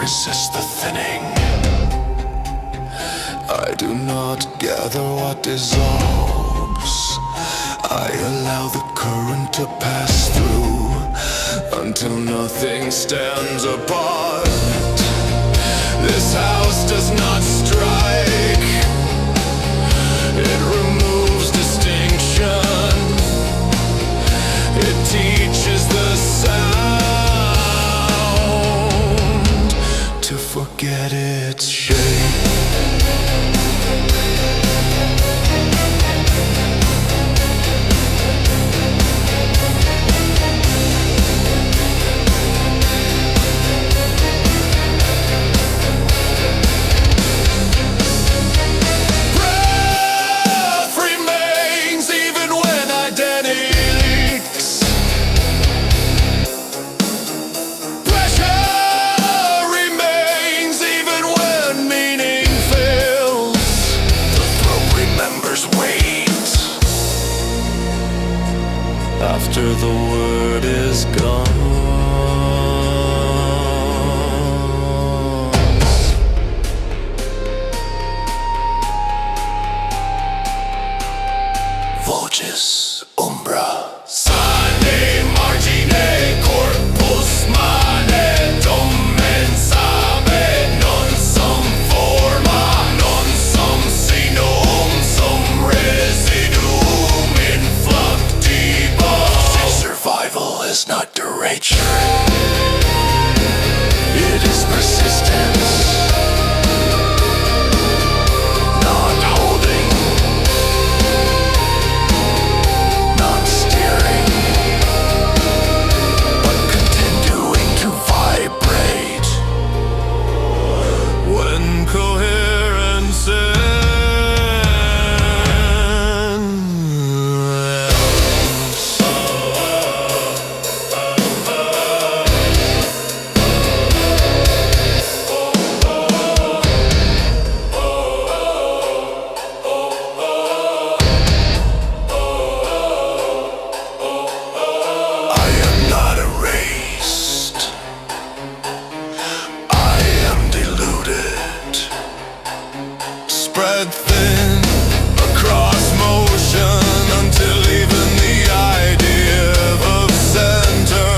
resist the thinning. I do not gather what dissolves. I allow the current to pass through until nothing stands apart. This house does not strike. It removes distinction. It teaches the sound to forget its shape. After the word is gone, voces umbra. Sane margine corpus mane domen sabe non sum forma non sum sinum sum residuum in fluctiba. Survival is not derecho. It is persistence. Not holding. Not steering. But continuing to vibrate. When coherence spread thin across motion until even the idea of center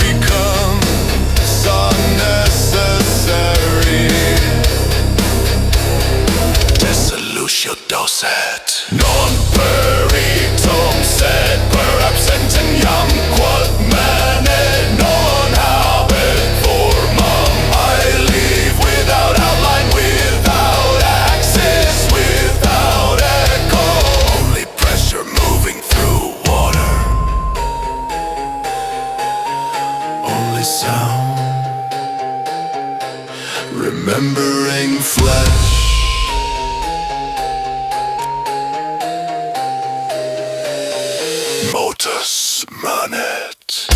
becomes unnecessary. Dissolutio docet non peritum sed per absentem iam quod manet non habet formam. I leave without outline, without axis, without echo. Only pressure moving through water. Only sound. Remembering flesh. Motus manet.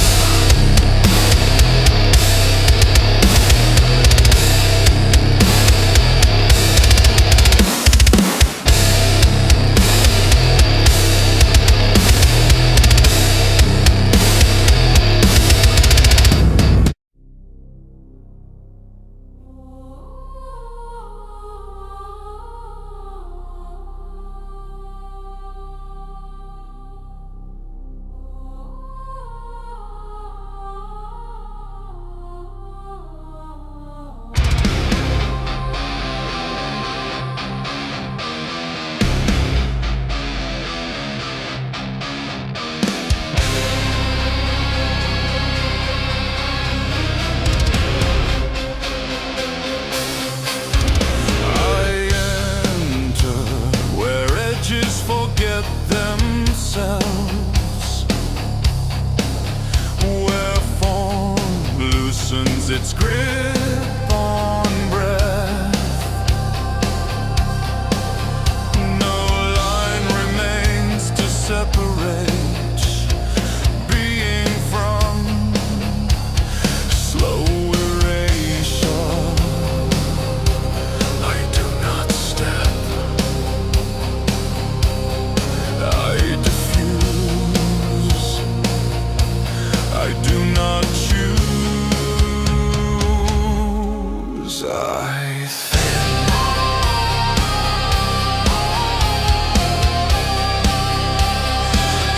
I think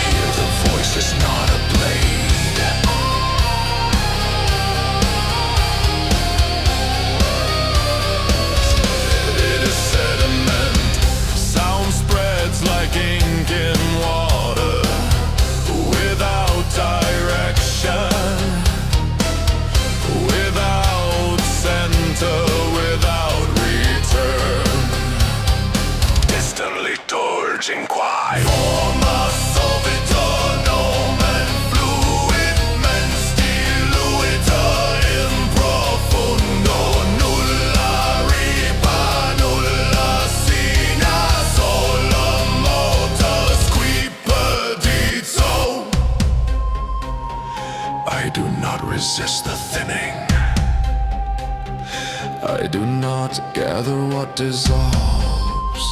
hear the voice is not a blade. It is sediment. Sound spreads like ink in water without direction. Without return, distantly torching quiet. Forma solvita nomen fluid mens diluita in profundo nulla ripa nulla sina sola motus qui perdito. I do not resist the thinning. I do not gather what dissolves.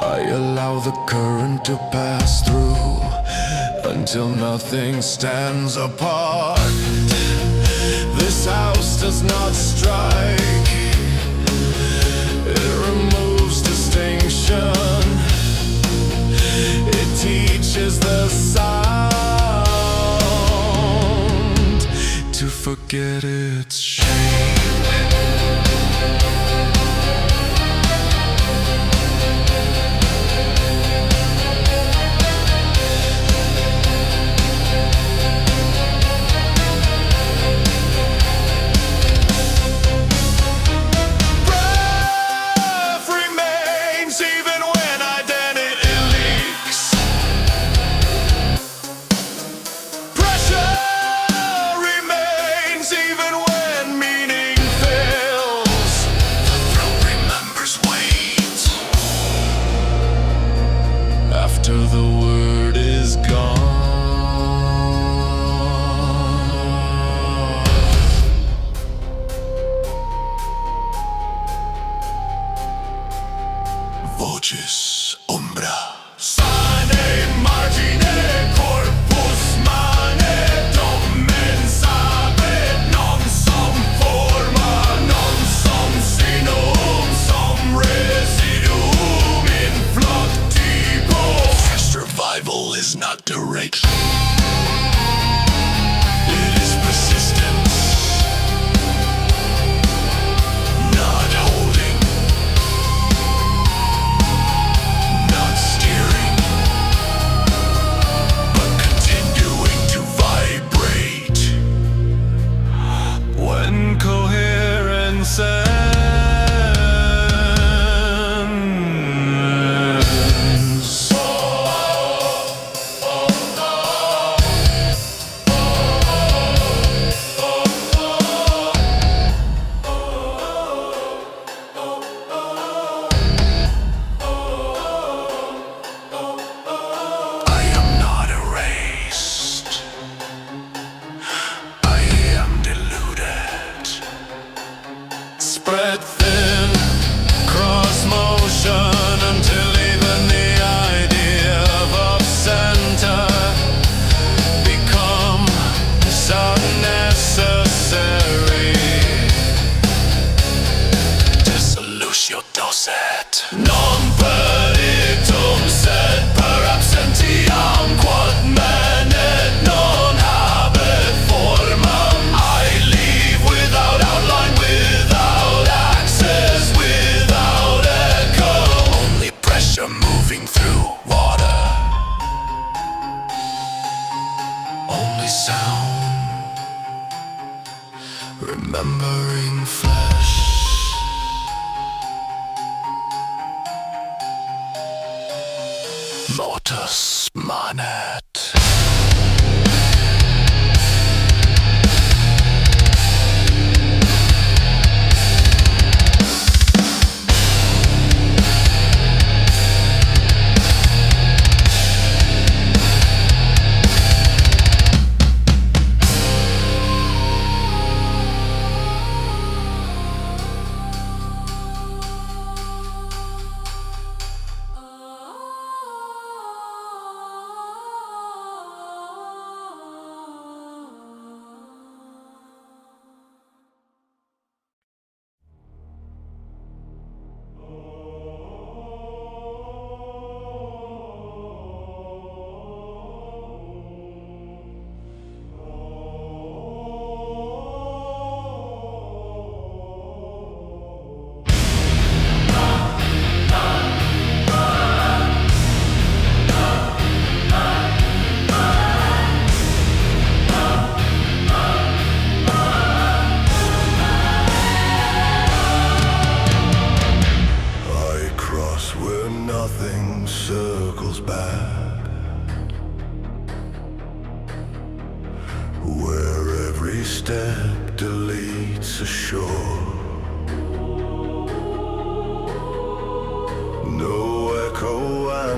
I allow the current to pass through until nothing stands apart. This house does not strike. It removes distinction. It teaches the sound to forget its shame. After the word is gone, voces umbra sane margine corpus mane domen sabet non som forma non som sinum som residuum in fluctibo. Survival is not direction. It is persistence. Not holding. Not steering. But continuing to vibrate. When coherence ends. Spread thin, cross motion until even the idea of center becomes unnecessary. Dissolutio docet. Non peritum sed per absentiam quod manet non habet formam. I leave without outline, without access, without echo. Only pressure moving through water. Only sound. Remembering flesh. Motus manet.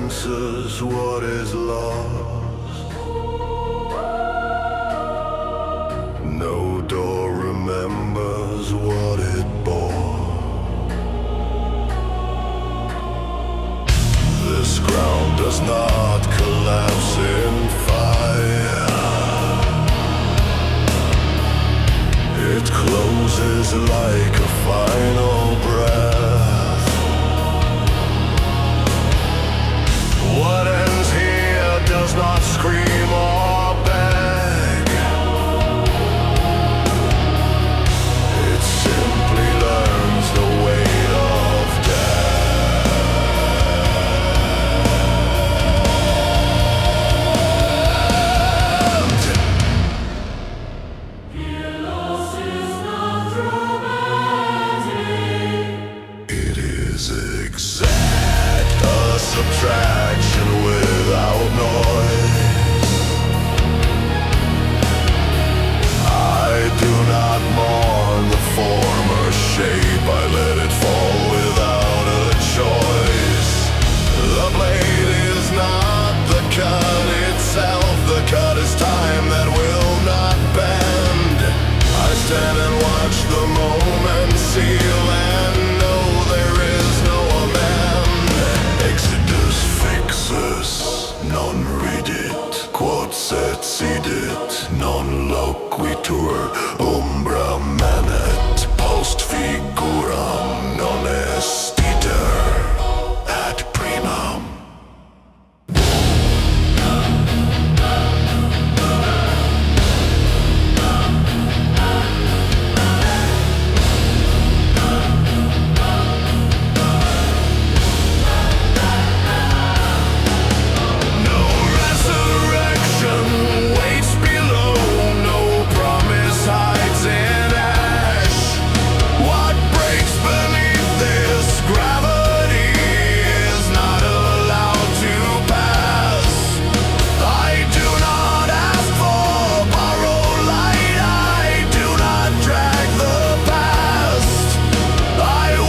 answers what is lost. No door remembers what it bore. This ground does not collapse in fire. It closes like a final breath. What ends here does not scream or beg. It simply learns the weight of death. It is exact, a subtraction without noise. I do not mourn the former shape, I let it fall without a choice. The blade is not the cut itself, the cut is time that will not bend. I stand and watch the moment seal and know there is no amend. Exodus fixus, non ridit, quod set sidit, non loquitur, umbra manet, post figuram, non estiter, ad primam. No resurrection waits below, no promise hides in ash. What breaks beneath this gravity is not allowed to pass. I do not ask for borrowed light, I do not drag the past. I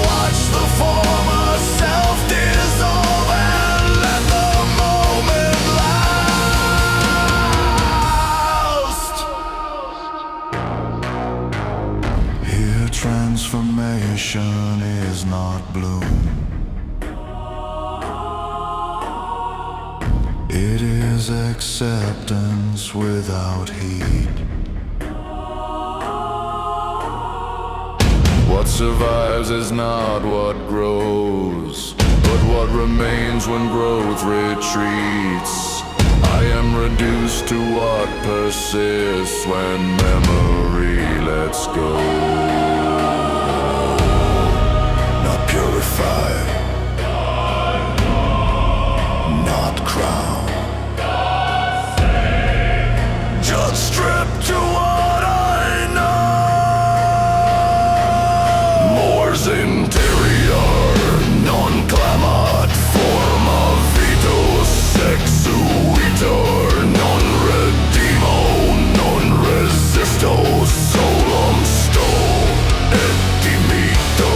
watch the former self dissolve and let the moment last. Here transformation is not bloom. It is acceptance without heat. What survives is not what grows, but what remains when growth retreats. I am reduced to what persists when memory lets go. Not purified, not crowned, just stripped to what I know. Mors interior, non clamat forma vito sexuitor, non redimo, non resisto, solum sto, et dimito.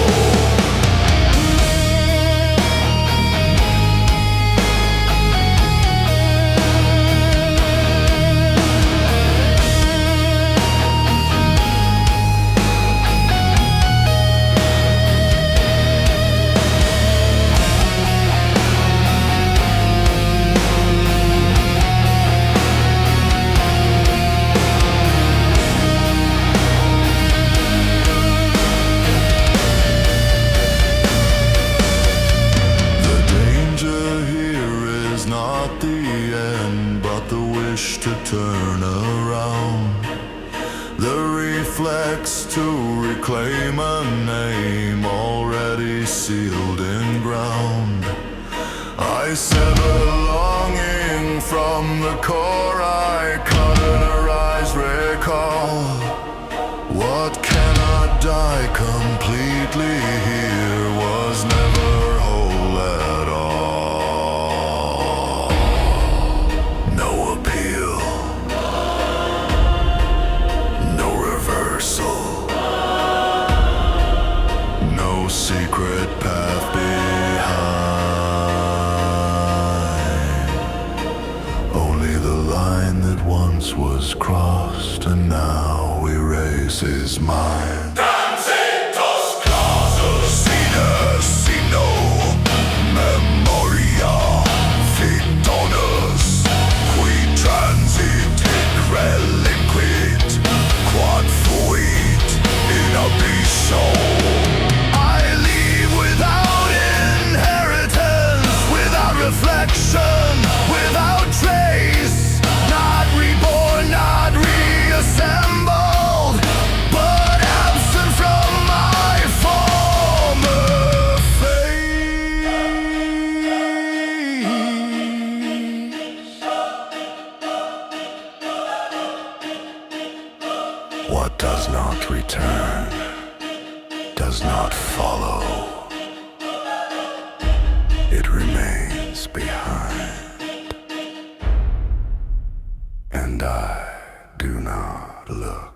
The danger here is not the end, but the wish to turn around. The reflex to reclaim a name already sealed in ground. I sever longing from the core, I cauterize recall. What cannot die completely here was never whole at all. No appeal, no reversal, no secret path behind. once was crossed, and now we raise his mind. Sine sino memoria fidonis, qui transitit relinquit, quod fuit in abysso. I leave without inheritance, without reflection, without trace, not reborn, not reassembled, but absent from my former face. What does not return does not follow. It remains behind, and I do not look.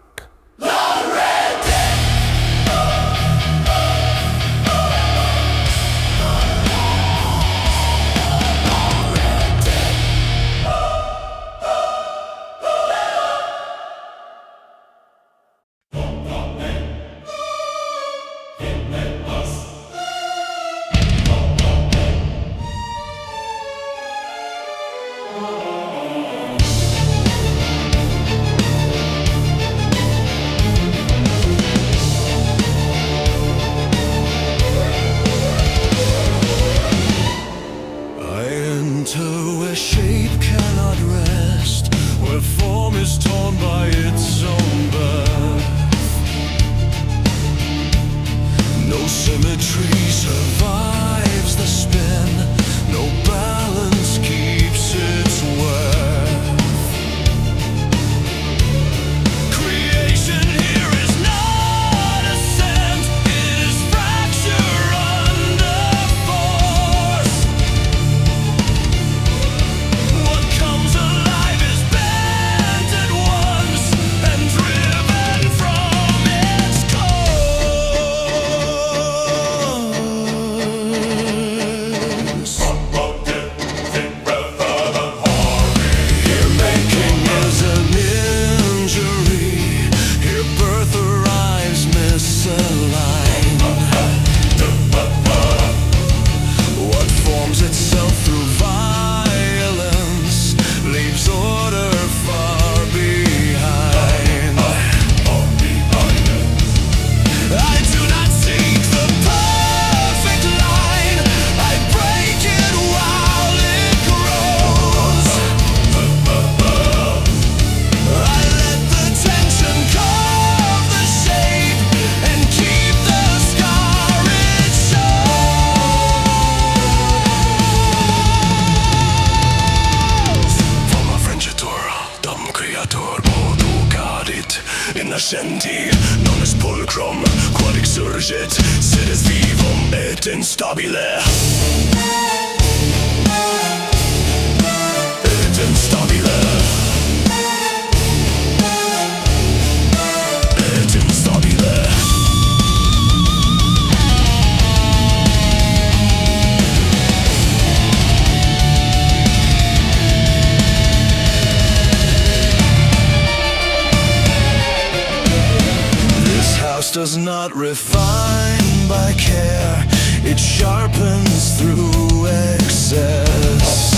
Where shape cannot rest, where form is torn by its own birth. No symmetry survives the spin, no balance keeps its worth. Creation here is not ascent, it is fracture under force. What comes alive is bent at once and driven from its course. Here making is an injury, here birth arrives misaligned. What forms itself through violence leaves order far behind. I do not seek the perfect line, I break it while it grows. I let the tension carve the shape and keep the scar it shows. Forma Frengitur, dum creatur, modu cadit, in nascendi, non est pulchrum, quod exurgit, sed est vivum et instabile. Et instabile. Et instabile. This house does not refine by care, it sharpens through excess.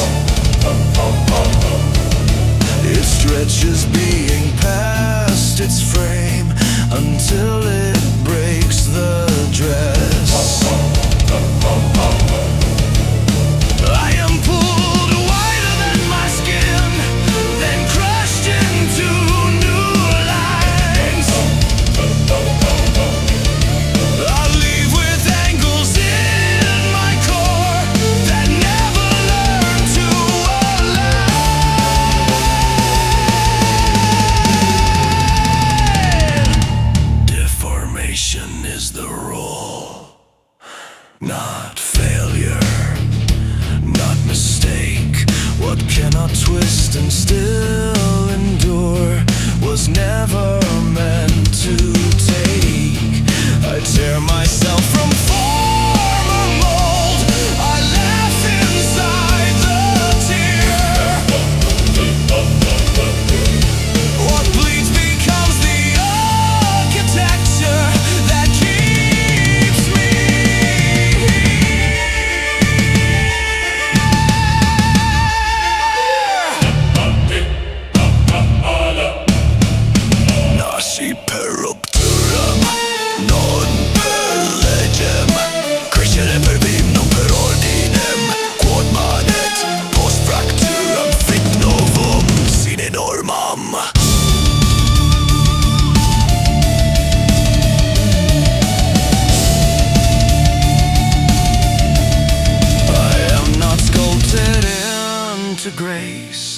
It stretches being past its frame until it breaks the dress. I am pulled wider than my skin, then crushed into new lines. I'll leave with angles in my core that never learn to align. Deformation is the rule, not failure, not mistake. What cannot twist and still endure was never meant to take. I tear myself from former mold, I laugh inside the tear.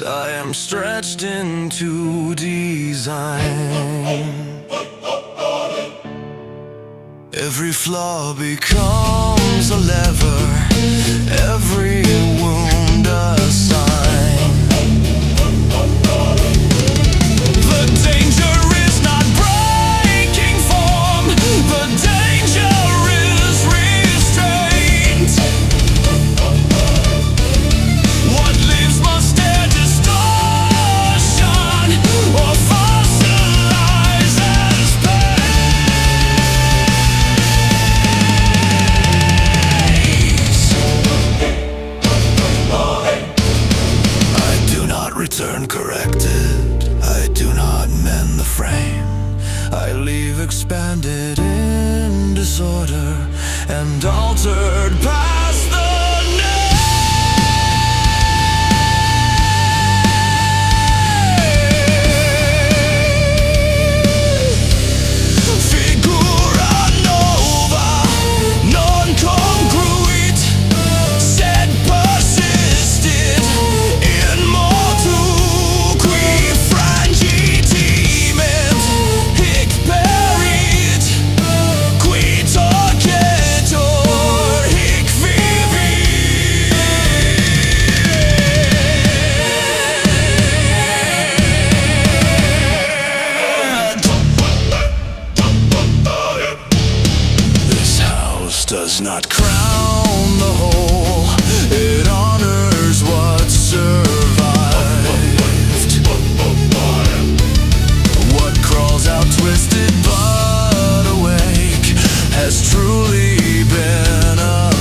I am stretched into design. Every flaw becomes a lever, every wound a sign. The danger is not breaking form, the danger is restraint. What lives must dare distortion or fossilize as pace. I do not return corrected, I do not mend the frame. I leave expanded in disorder and altered past the does not crown the whole, it honors what survived. What crawls out twisted but awake has truly been alive.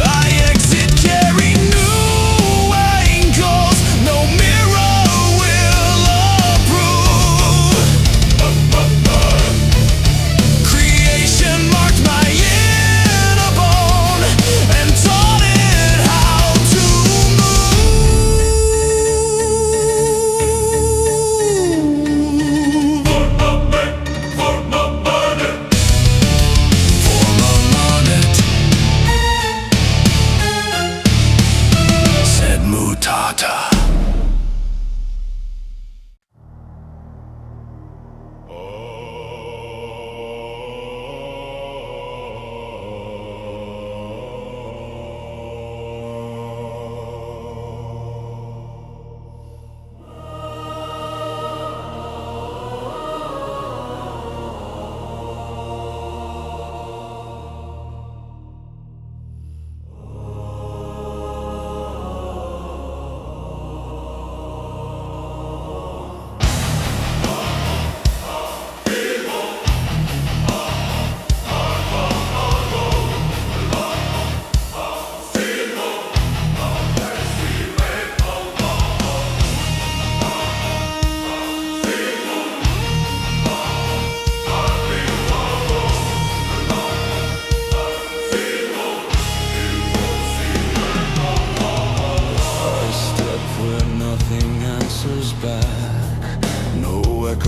I exit carrying new angles, no mirror will approve. Marked my inner bone and taught it how to move. For my money, said Mutata.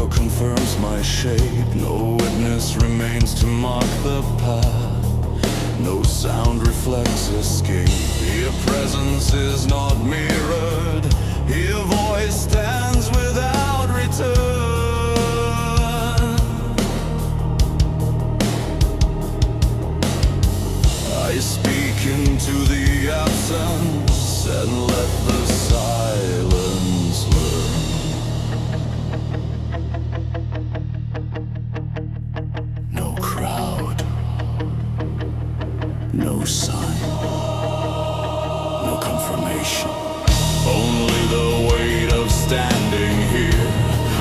Confirms my shape, no witness remains to mark the path, no sound reflects escape. Your presence is not mirrored, your voice stands without return. I speak into the absence and let the silence learn. No sign, no confirmation. Only the weight of standing here,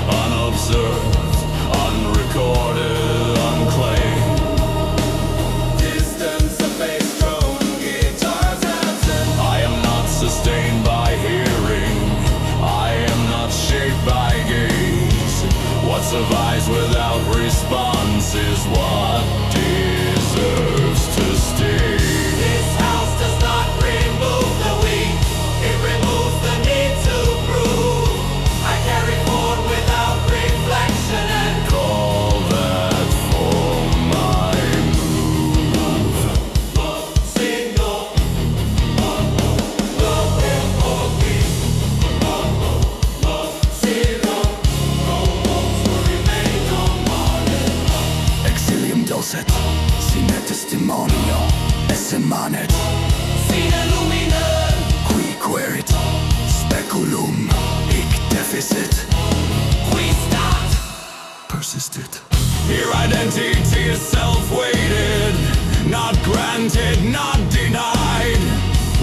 unobserved, unrecorded, unclaimed. Distance, a bass drone, guitars absent. I am not sustained by hearing, I am not shaped by gaze. What survives without response is what deserves to stay. This house does not remove the weak, it removes the need to prove. I carry forward without reflection and call that for my move. Signal, closet, sine testimonio, esse manet, sine lumine, qui querit, speculum, hic deficit, qui stat, persistit. Here identity is self-weighted, not granted, not denied.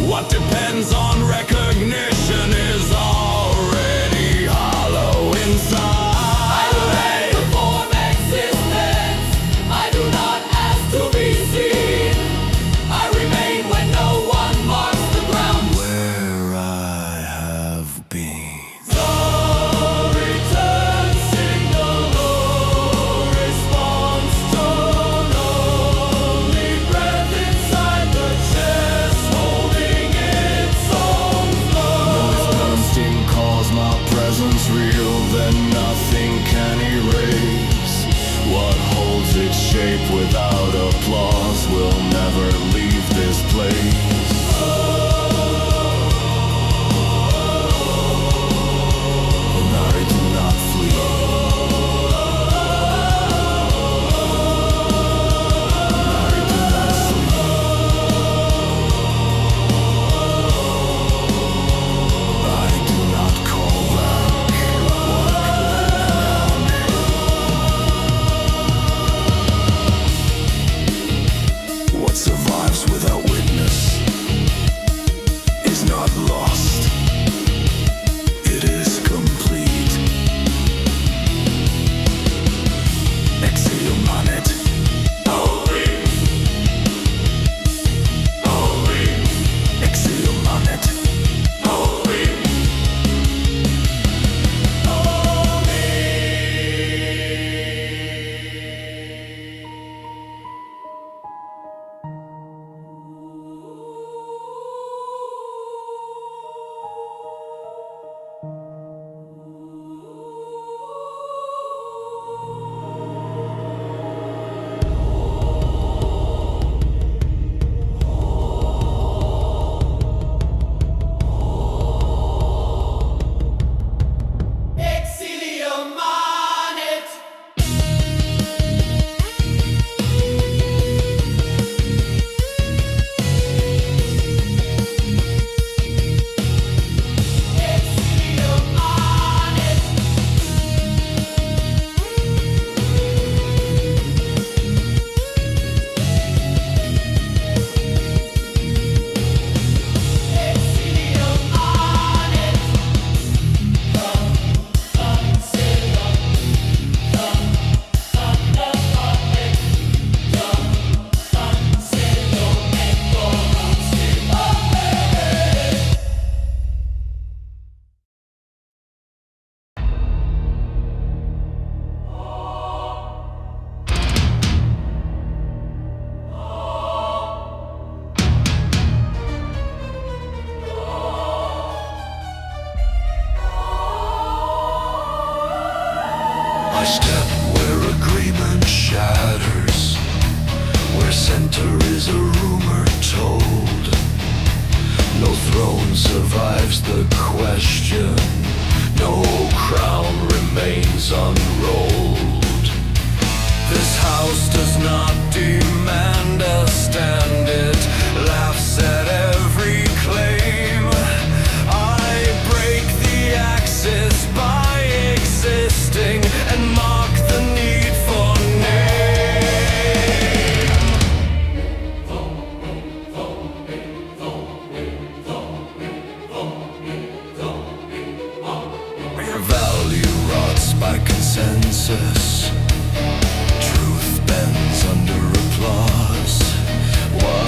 What depends on recognition is already hollow inside. I lay the form existence, I do not ask to be seen. I remain when no one marks the ground Where I have been. the return signal, no response to lonely breath inside the chest, holding its own flow. If Bernstein calls my presence real, then nothing can erase. What holds its shape without applause will never leave this place. And I do not flee. I do not flee. I do not call back what survives without witness is not lost. It is complete. Exeo manet. Exeo manet. Exilium manet. Exilium manet. Exilium manet. I step where agreement shatters, where center is a rumor told. No throne survives the question, no crown remains unrolled. This house does not demand a stand, it laughs at every claim. I break the axis by existing and mock the need for name. Value rots by consensus. Truth bends under applause. What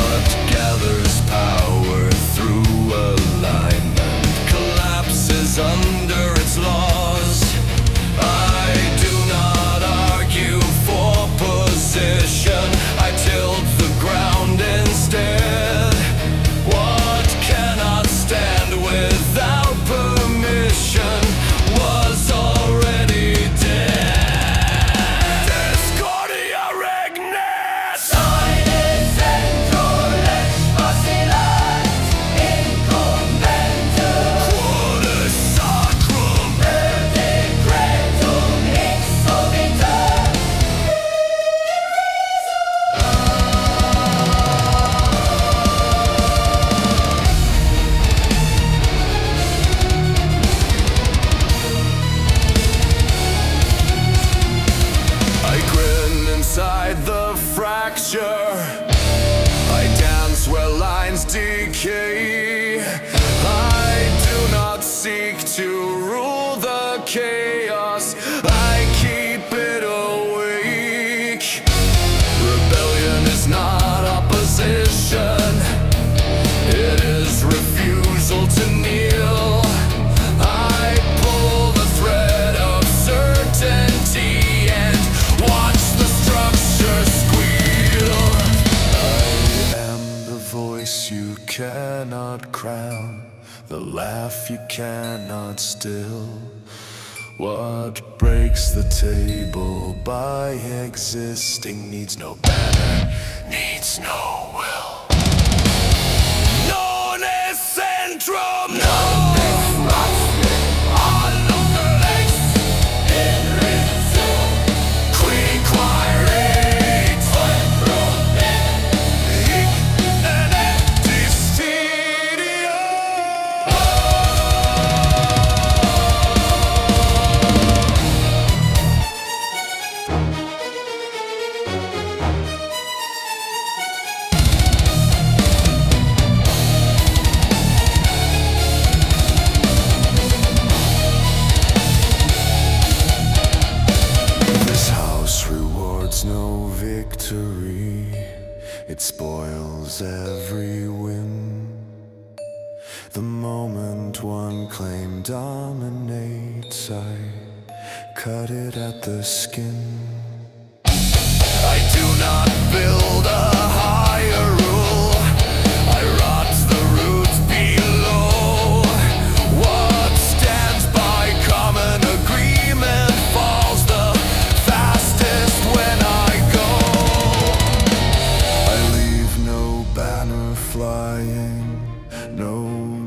future. I dance where lines decay. I do not seek to rule the chaos. I keep it awake. Rebellion is not opposition. It is refusal to kneel. I pull the thread of certainty and watch the structure squeal. I am the voice you cannot crown, the laugh you cannot still. What breaks the table by existing needs no banner, needs no will. Non essentrum, no. No victory, it spoils every win. The moment one claim dominates, I cut it at the skin. I do not build a higher rule, I rot the roots below. What stands by common agreement falls the fastest when I go. I leave no banner flying, no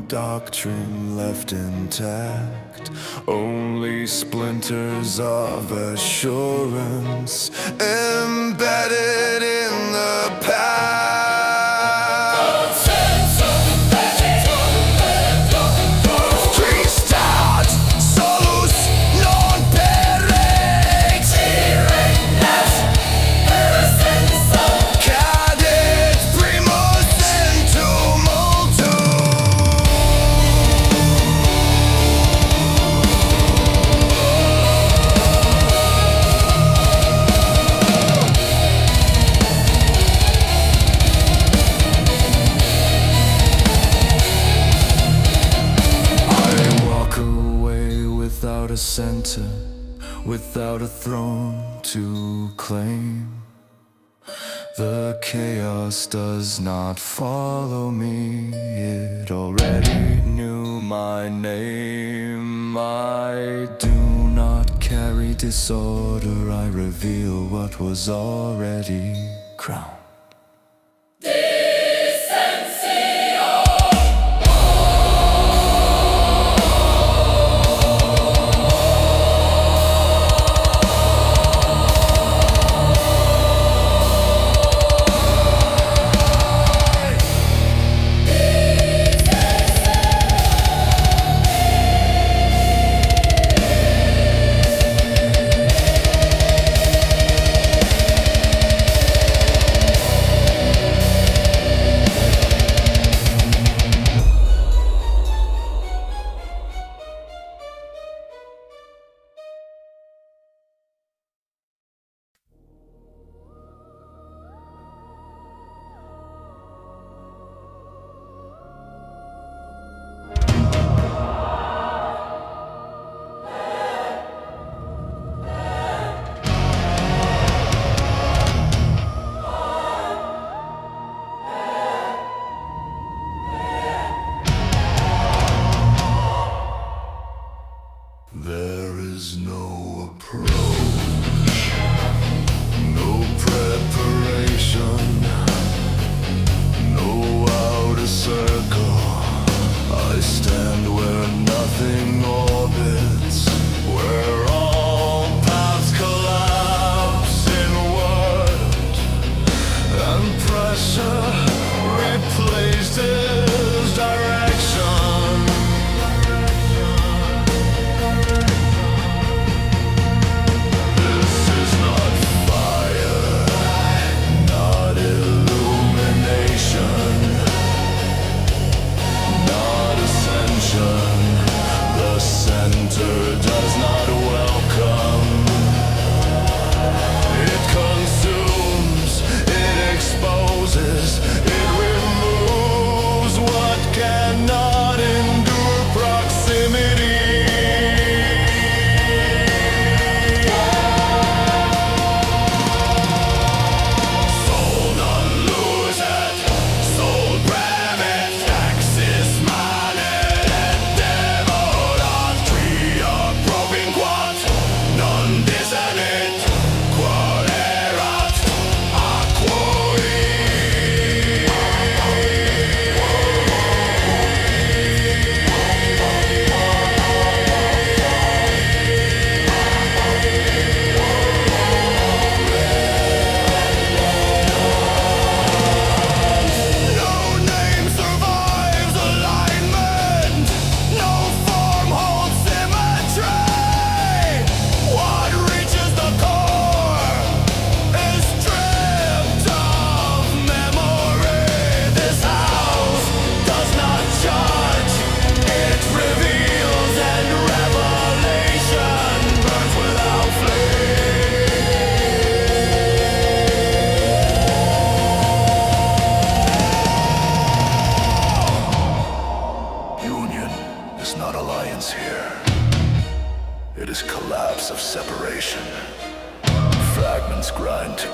doctrine left intact, only splinters of assurance embedded in the past. Without a center, without a throne to claim. The chaos does not follow me, it already knew my name. I do not carry disorder, I reveal what was already crowned.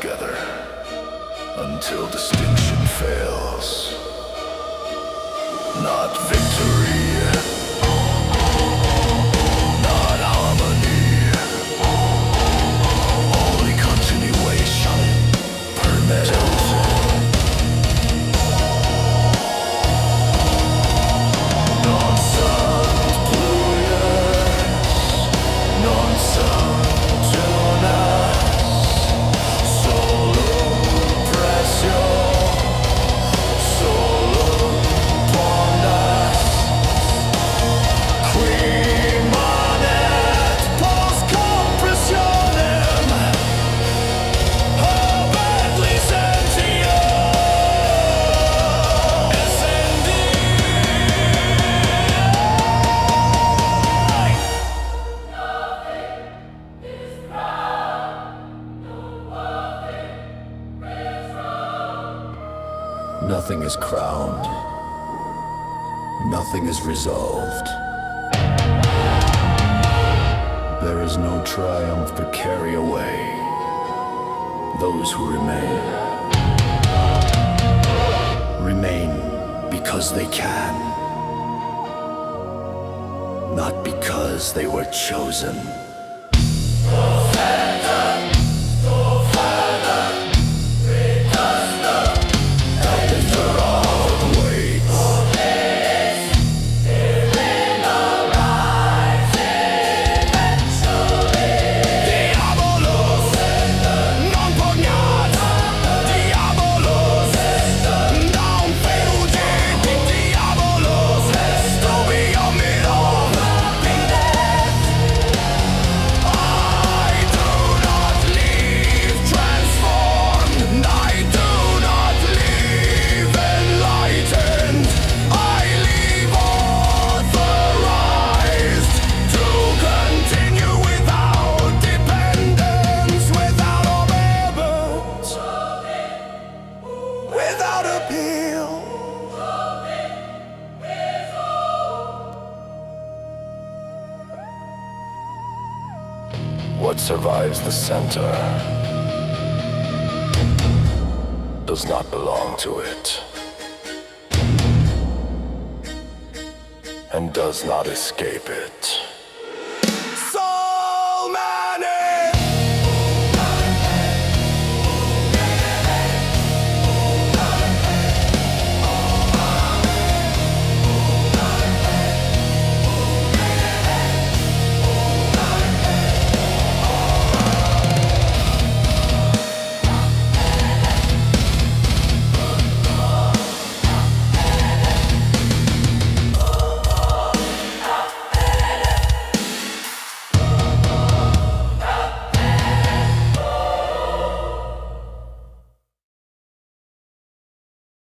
together until distinction fails. Not victory, not harmony, only continuation permitted. Nothing is crowned. Nothing is resolved. There is no triumph to carry away those who remain. Remain because they can, not because they were chosen. What survives the center does not belong to it, and does not escape it.